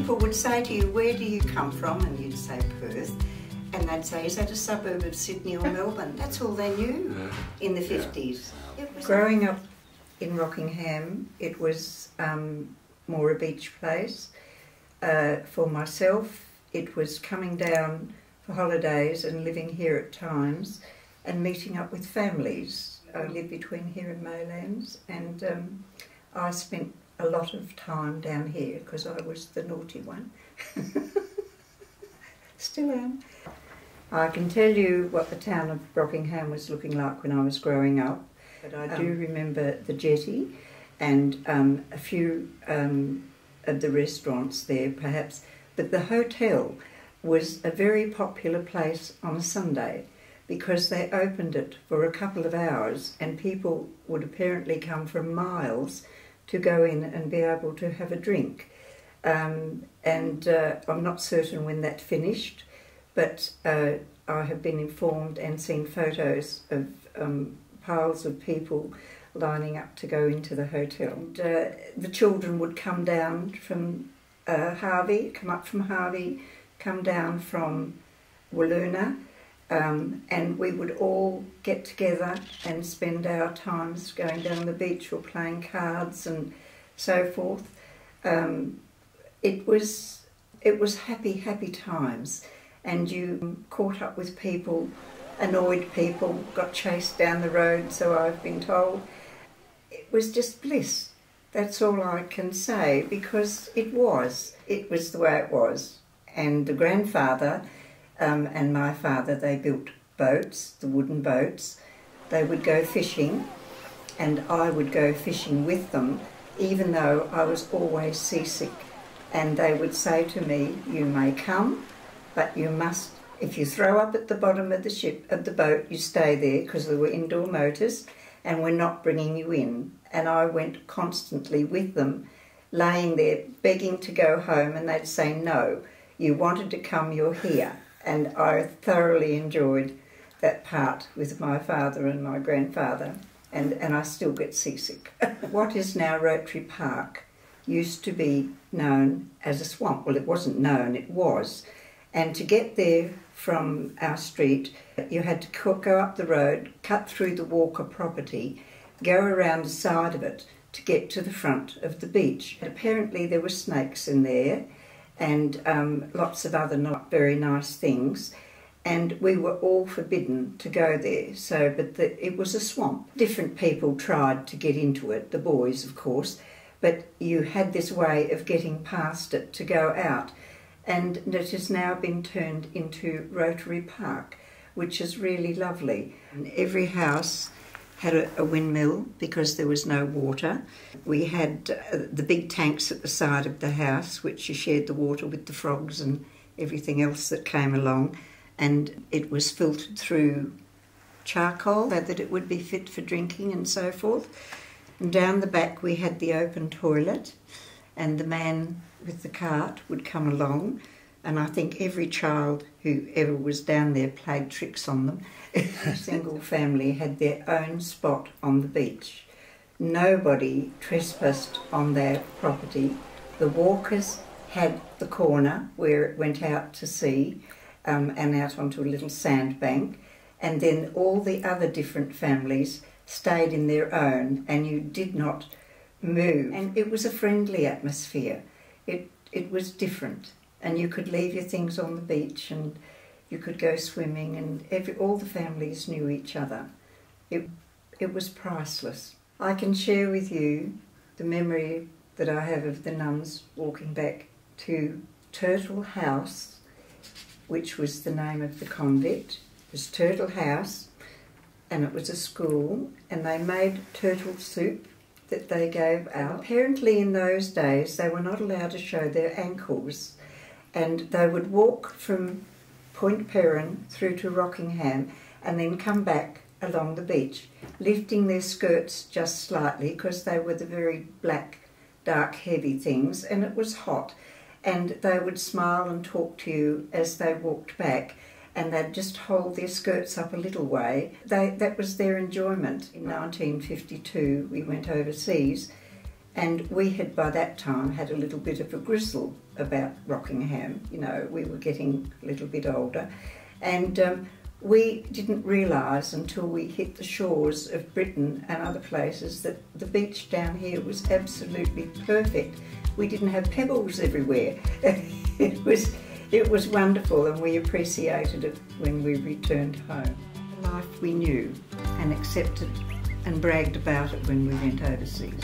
people would say to you, where do you come from? And you'd say Perth. And they'd say, is that a suburb of Sydney or Melbourne? That's all they knew in the 50s. Growing up in Rockingham, it was more a beach place. For myself, it was coming down for holidays and living here at times and meeting up with families. I live between here and Maylands, and I spent a lot of time down here because I was the naughty one. Still am. I can tell you what the town of Rockingham was looking like when I was growing up, but I do remember the jetty and a few of the restaurants there perhaps, but the hotel was a very popular place on a Sunday because they opened it for a couple of hours and people would apparently come from miles to go in and be able to have a drink. I'm not certain when that finished, but I have been informed and seen photos of piles of people lining up to go into the hotel. And, the children would come down from Harvey, come down from Walloona, and we would all get together and spend our times going down the beach or playing cards and so forth. It was happy times, and you caught up with people, annoyed people, got chased down the road, so I've been told. It was just bliss. That's all I can say, because it was the way it was. And the grandfather and my father, they built boats, the wooden boats. They would go fishing, and I would go fishing with them, even though I was always seasick. And they would say to me, you may come, but you must, if you throw up at the bottom of the boat, you stay there, because there were indoor motors, and we're not bringing you in. And I went constantly with them, laying there, begging to go home, and they'd say, no, you wanted to come, you're here. And I thoroughly enjoyed that part with my father and my grandfather, and I still get seasick. What is now Rotary Park used to be known as a swamp. Well, it wasn't known, it was. And to get there from our street, you had to go up the road, cut through the Walker property, go around the side of it to get to the front of the beach. Apparently there were snakes in there and lots of other not very nice things, and we were all forbidden to go there. So, but it was a swamp. Different people tried to get into it, the boys of course, but you had this way of getting past it to go out. And it has now been turned into Rotary Park, which is really lovely. And every house had a windmill because there was no water. We had the big tanks at the side of the house, which you shared the water with the frogs and everything else that came along. And it was filtered through charcoal so that it would be fit for drinking and so forth. And down the back we had the open toilet, and the man with the cart would come along, and I think every child who ever was down there played tricks on them. Every single family had their own spot on the beach. Nobody trespassed on their property. The walkers had the corner where it went out to sea and out onto a little sandbank, and then all the other different families stayed in their own, and you did not move. And it was a friendly atmosphere. It was different, and you could leave your things on the beach and you could go swimming, and all the families knew each other. It was priceless. I can share with you the memory that I have of the nuns walking back to Turtle House, which was the name of the convent. It was Turtle House, and it was a school, and they made turtle soup that they gave out. Apparently in those days they were not allowed to show their ankles, and they would walk from Point Perrin through to Rockingham and then come back along the beach, lifting their skirts just slightly because they were the very black, dark, heavy things, and it was hot. And they would smile and talk to you as they walked back, and they'd just hold their skirts up a little way. That was their enjoyment. In 1952 we went overseas, And we had by that time had a little bit of a gristle about Rockingham. You know, we were getting a little bit older, and we didn't realise until we hit the shores of Britain and other places that the beach down here was absolutely perfect. We didn't have pebbles everywhere. It was wonderful, and we appreciated it when we returned home. The life we knew and accepted and bragged about it when we went overseas.